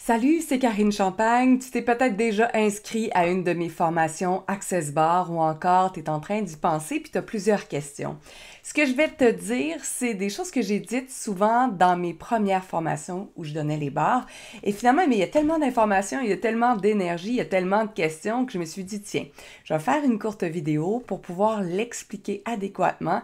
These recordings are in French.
Salut, c'est Karine Champagne. Tu t'es peut-être déjà inscrit à une de mes formations Access Bar ou encore tu es en train d'y penser puis tu as plusieurs questions. Ce que je vais te dire, c'est des choses que j'ai dites souvent dans mes premières formations où je donnais les bars. Et finalement, mais il y a tellement d'informations, il y a tellement d'énergie, il y a tellement de questions que je me suis dit, tiens, je vais faire une courte vidéo pour pouvoir l'expliquer adéquatement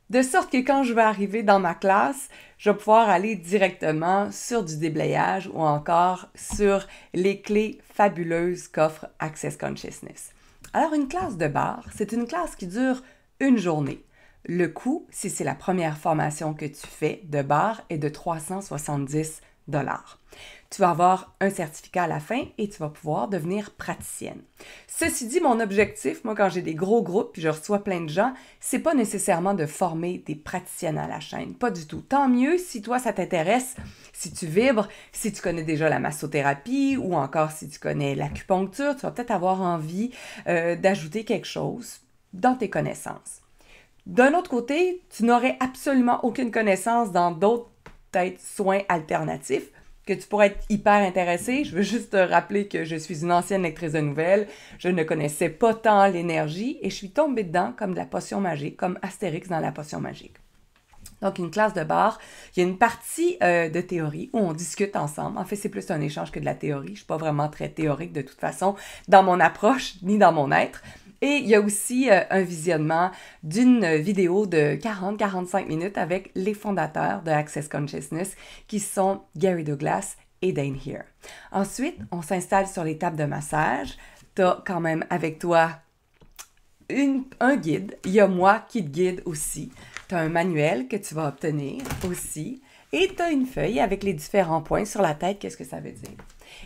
de sorte que quand je vais arriver dans ma classe, je vais pouvoir aller directement sur du déblayage ou encore sur les clés fabuleuses qu'offre Access Consciousness. Alors, une classe de bar, c'est une classe qui dure une journée. Le coût, si c'est la première formation que tu fais de bar, est de 370 $. Tu vas avoir un certificat à la fin et tu vas pouvoir devenir praticienne. Ceci dit, mon objectif, moi, quand j'ai des gros groupes puis je reçois plein de gens, c'est pas nécessairement de former des praticiennes à la chaîne. Pas du tout. Tant mieux si toi, ça t'intéresse, si tu vibres, si tu connais déjà la massothérapie ou encore si tu connais l'acupuncture, tu vas peut-être avoir envie d'ajouter quelque chose dans tes connaissances. D'un autre côté, tu n'aurais absolument aucune connaissance dans d'autres peut-être soins alternatifs que tu pourrais être hyper intéressé. Je veux juste te rappeler que je suis une ancienne lectrice de nouvelles, je ne connaissais pas tant l'énergie et je suis tombée dedans comme de la potion magique, comme Astérix dans la potion magique. Donc, une classe de bar, il y a une partie de théorie où on discute ensemble. En fait, c'est plus un échange que de la théorie. Je ne suis pas vraiment très théorique de toute façon dans mon approche ni dans mon être. Et il y a aussi un visionnement d'une vidéo de 40-45 minutes avec les fondateurs de Access Consciousness qui sont Gary Douglas et Dane Heer. Ensuite, on s'installe sur les tables de massage. Tu as quand même avec toi un guide. Il y a moi qui te guide aussi. Tu as un manuel que tu vas obtenir aussi. Et tu as une feuille avec les différents points sur la tête, qu'est-ce que ça veut dire.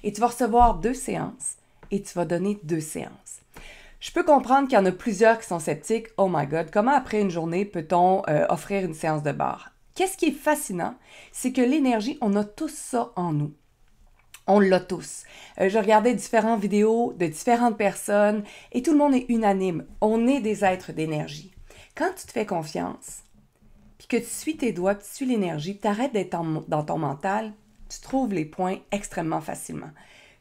Et tu vas recevoir 2 séances et tu vas donner 2 séances. Je peux comprendre qu'il y en a plusieurs qui sont sceptiques. Oh my God, comment après une journée peut-on offrir une séance de bar? Qu'est-ce qui est fascinant, c'est que l'énergie, on a tous ça en nous. On l'a tous. Je regardais différentes vidéos de différentes personnes et tout le monde est unanime. On est des êtres d'énergie. Quand tu te fais confiance, puis que tu suis tes doigts, puis tu suis l'énergie, tu arrêtes d'être dans ton mental, tu trouves les points extrêmement facilement.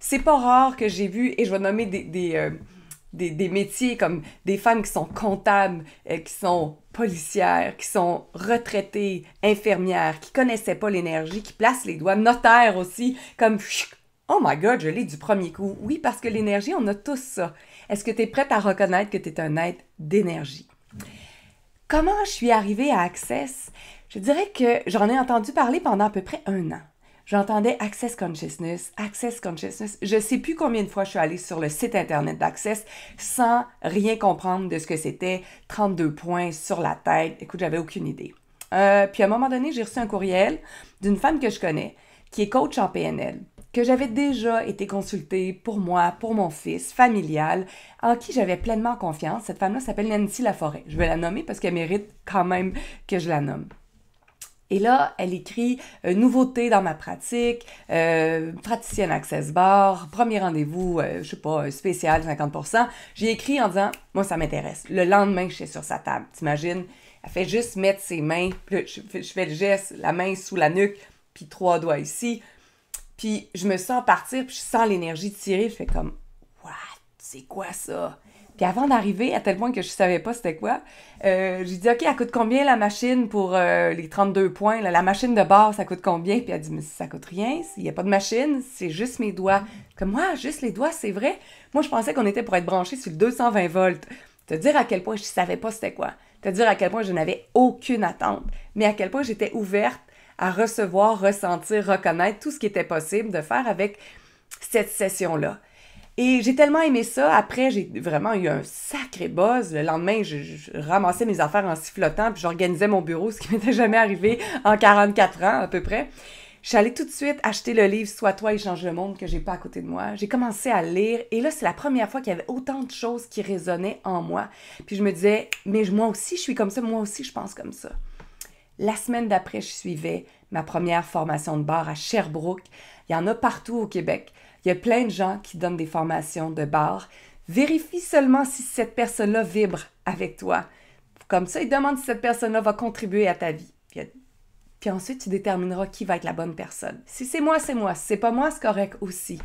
C'est pas rare que j'ai vu, et je vais nommer des métiers comme des femmes qui sont comptables, qui sont policières, qui sont retraitées, infirmières, qui connaissaient pas l'énergie, qui placent les doigts, notaires aussi, comme « Oh my God, je l'ai du premier coup! » Oui, parce que l'énergie, on a tous ça. Est-ce que tu es prête à reconnaître que tu es un être d'énergie? Comment je suis arrivée à Access? Je dirais que j'en ai entendu parler pendant à peu près 1 an. J'entendais Access Consciousness. Je ne sais plus combien de fois je suis allée sur le site internet d'Access sans rien comprendre de ce que c'était. 32 points sur la tête. Écoute, j'avais aucune idée. Puis à un moment donné, j'ai reçu un courriel d'une femme que je connais qui est coach en PNL, que j'avais déjà été consultée pour moi, pour mon fils, familial, en qui j'avais pleinement confiance. Cette femme-là s'appelle Nancy Laforêt. Je vais la nommer parce qu'elle mérite quand même que je la nomme. Et là, elle écrit « Nouveauté dans ma pratique, praticienne Access Bar, premier rendez-vous, je sais pas, spécial, 50%. » J'ai écrit en disant « Moi, ça m'intéresse. » Le lendemain, je suis sur sa table. T'imagines? Elle fait juste mettre ses mains, puis je fais le geste, la main sous la nuque, puis 3 doigts ici. Puis je me sens partir, puis je sens l'énergie tirer. Je fais comme « What? C'est quoi ça? » Puis avant d'arriver, à tel point que je savais pas c'était quoi, j'ai dit « OK, elle coûte combien la machine pour les 32 points? Là, la machine de bar, ça coûte combien? » Puis elle dit « Mais ça coûte rien, il n'y a pas de machine, c'est juste mes doigts. » Comme moi, juste les doigts, c'est vrai? Moi, je pensais qu'on était pour être branché sur le 220 volts. Te dire à quel point je savais pas c'était quoi. Te dire à quel point je n'avais aucune attente. Mais à quel point j'étais ouverte à recevoir, ressentir, reconnaître tout ce qui était possible de faire avec cette session-là. Et j'ai tellement aimé ça. Après, j'ai vraiment eu un sacré buzz. Le lendemain, je ramassais mes affaires en sifflotant puis j'organisais mon bureau, ce qui m'était jamais arrivé en 44 ans à peu près. Je suis allée tout de suite acheter le livre « Sois toi et change le monde » que j'ai pas à côté de moi. J'ai commencé à le lire et là, c'est la première fois qu'il y avait autant de choses qui résonnaient en moi. Puis je me disais « Mais moi aussi, je suis comme ça. Moi aussi, je pense comme ça. » La semaine d'après, je suivais ma première formation de bar à Sherbrooke. Il y en a partout au Québec. Il y a plein de gens qui donnent des formations de bar. Vérifie seulement si cette personne-là vibre avec toi. Comme ça, il demande si cette personne-là va contribuer à ta vie. Puis puis ensuite, tu détermineras qui va être la bonne personne. Si c'est moi, c'est moi. Si c'est pas moi, c'est correct aussi.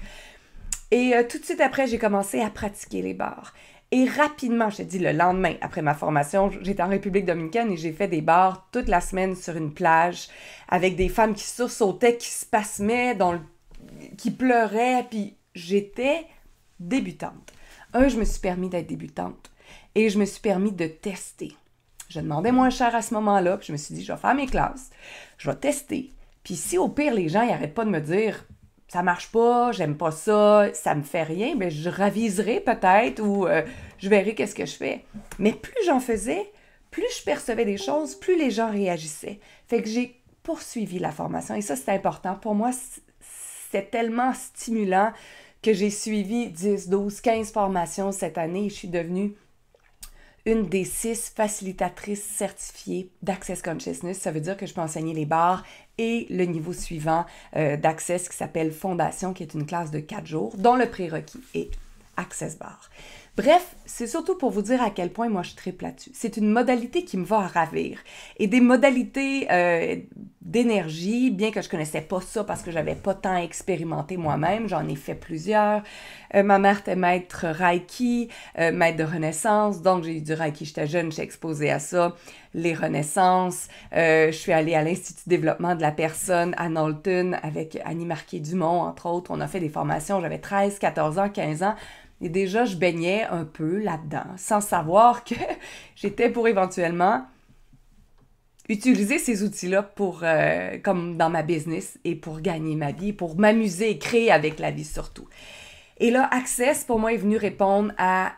Et tout de suite après, j'ai commencé à pratiquer les barres. Et rapidement, je te dis, le lendemain, après ma formation, j'étais en République dominicaine et j'ai fait des barres toute la semaine sur une plage avec des femmes qui sursautaient, qui se pasmaient, qui pleuraient, puis j'étais débutante. Je me suis permis d'être débutante et je me suis permis de tester. Je demandais moins cher à ce moment-là, puis je me suis dit, je vais faire mes classes, je vais tester. Puis si au pire, les gens n'arrêtent pas de me dire ça marche pas, j'aime pas ça, ça me fait rien, bien, je raviserai peut-être ou je verrai qu'est-ce que je fais. Mais plus j'en faisais, plus je percevais des choses, plus les gens réagissaient. Fait que j'ai poursuivi la formation et ça, c'est important. Pour moi, c'est tellement stimulant que j'ai suivi 10, 12, 15 formations cette année et je suis devenue une des 6 facilitatrices certifiées d'Access Consciousness. Ça veut dire que je peux enseigner les barres et le niveau suivant d'Access qui s'appelle Fondation, qui est une classe de 4 jours, dont le prérequis est Access Bar. Bref, c'est surtout pour vous dire à quel point moi je tripe là-dessus. C'est une modalité qui me va à ravir. Et des modalités d'énergie, bien que je connaissais pas ça parce que j'avais pas tant expérimenté moi-même, j'en ai fait plusieurs. Ma mère était maître Reiki, maître de renaissance, donc j'ai eu du Reiki, j'étais jeune, j'étais exposée à ça. Les renaissances, je suis allée à l'Institut de développement de la personne à Knowlton avec Annie Marquet-Dumont, entre autres. On a fait des formations, j'avais 13, 14 ans, 15 ans. Et déjà, je baignais un peu là-dedans, sans savoir que j'étais pour éventuellement utiliser ces outils-là pour, comme dans ma business et pour gagner ma vie, pour m'amuser et créer avec la vie surtout. Et là, Access, pour moi, est venu répondre à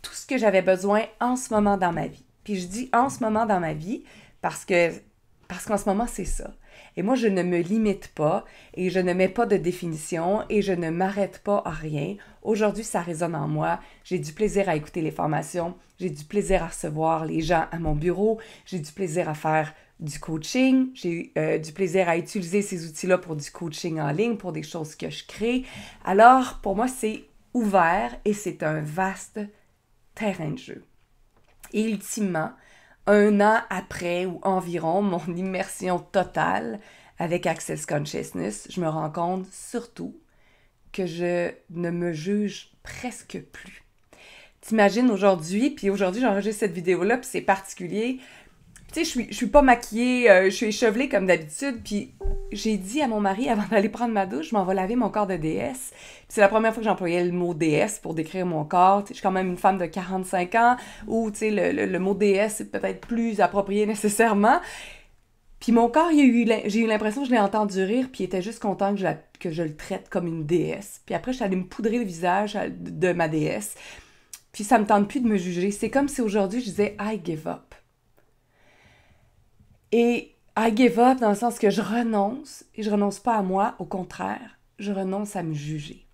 tout ce que j'avais besoin en ce moment dans ma vie. Puis je dis en ce moment dans ma vie parce qu'en ce moment, c'est ça. Et moi, je ne me limite pas et je ne mets pas de définition et je ne m'arrête pas à rien. Aujourd'hui, ça résonne en moi. J'ai du plaisir à écouter les formations. J'ai du plaisir à recevoir les gens à mon bureau. J'ai du plaisir à faire du coaching. J'ai du plaisir à utiliser ces outils-là pour du coaching en ligne, pour des choses que je crée. Alors, pour moi, c'est ouvert et c'est un vaste terrain de jeu. Et ultimement, 1 an après ou environ mon immersion totale avec Access Consciousness, je me rends compte surtout que je ne me juge presque plus. T'imagines aujourd'hui, puis aujourd'hui j'enregistre cette vidéo-là, puis c'est particulier. Tu sais, je suis pas maquillée, je suis échevelée comme d'habitude, puis j'ai dit à mon mari avant d'aller prendre ma douche, je m'en vais laver mon corps de déesse. Puis c'est la première fois que j'employais le mot déesse pour décrire mon corps. Tu sais, je suis quand même une femme de 45 ans, où tu sais, le mot déesse est peut-être plus approprié nécessairement. Puis mon corps, j'ai eu l'impression que je l'ai entendu rire, puis il était juste content que je le traite comme une déesse. Puis après, je suis allée me poudrer le visage de ma déesse. Puis ça me tente plus de me juger. C'est comme si aujourd'hui, je disais « I give up ». Et I give up dans le sens que je renonce, et je renonce pas à moi, au contraire, je renonce à me juger.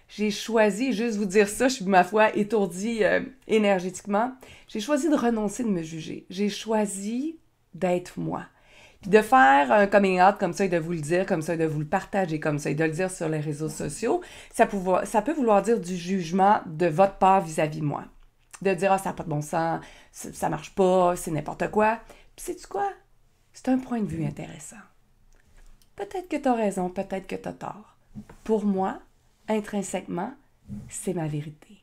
J'ai choisi, juste vous dire ça, je suis ma foi étourdie énergétiquement, j'ai choisi de renoncer de me juger. J'ai choisi d'être moi. Puis de faire un coming out comme ça et de vous le dire, comme ça et de vous le partager comme ça et de le dire sur les réseaux sociaux, ça peut vouloir dire du jugement de votre part vis-à-vis de moi. De dire « Ah, ça n'a pas de bon sens, ça marche pas, c'est n'importe quoi ». Puis sais-tu quoi? C'est un point de vue intéressant. Peut-être que tu as raison, peut-être que tu as tort. Pour moi, intrinsèquement, c'est ma vérité.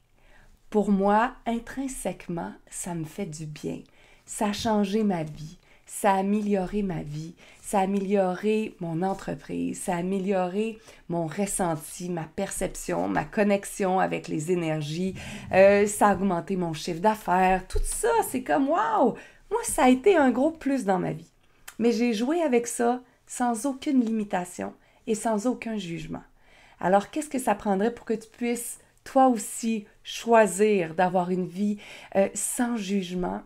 Pour moi, intrinsèquement, ça me fait du bien. Ça a changé ma vie. Ça a amélioré ma vie. Ça a amélioré mon entreprise. Ça a amélioré mon ressenti, ma perception, ma connexion avec les énergies. Ça a augmenté mon chiffre d'affaires. Tout ça, c'est comme « wow ». Moi, ça a été un gros plus dans ma vie. Mais j'ai joué avec ça sans aucune limitation et sans aucun jugement. Alors, qu'est-ce que ça prendrait pour que tu puisses, toi aussi, choisir d'avoir une vie sans jugement,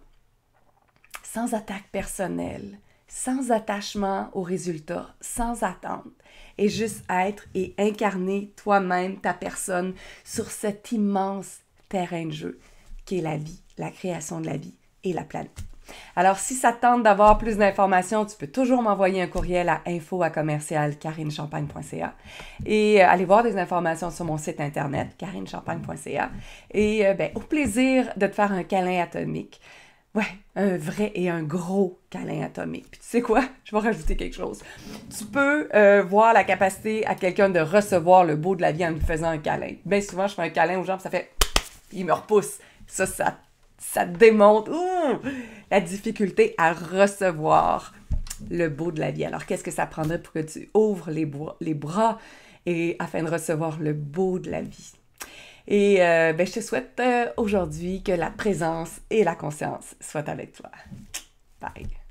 sans attaque personnelle, sans attachement aux résultats, sans attente, et juste être et incarner toi-même, ta personne, sur cet immense terrain de jeu qui est la vie, la création de la vie et la planète. Alors, si ça te tente d'avoir plus d'informations, tu peux toujours m'envoyer un courriel à info@carinechampagne.ca et aller voir des informations sur mon site internet, carinechampagne.ca. Et au plaisir de te faire un câlin atomique. Ouais, un vrai et un gros câlin atomique. Puis tu sais quoi? Je vais rajouter quelque chose. Tu peux voir la capacité à quelqu'un de recevoir le beau de la vie en lui faisant un câlin. Bien souvent, je fais un câlin aux gens, puis ça fait... Il me repousse. Ça démontre la difficulté à recevoir le beau de la vie. Alors, qu'est-ce que ça prendrait pour que tu ouvres les bras et afin de recevoir le beau de la vie? Et je te souhaite aujourd'hui que la présence et la conscience soient avec toi. Bye!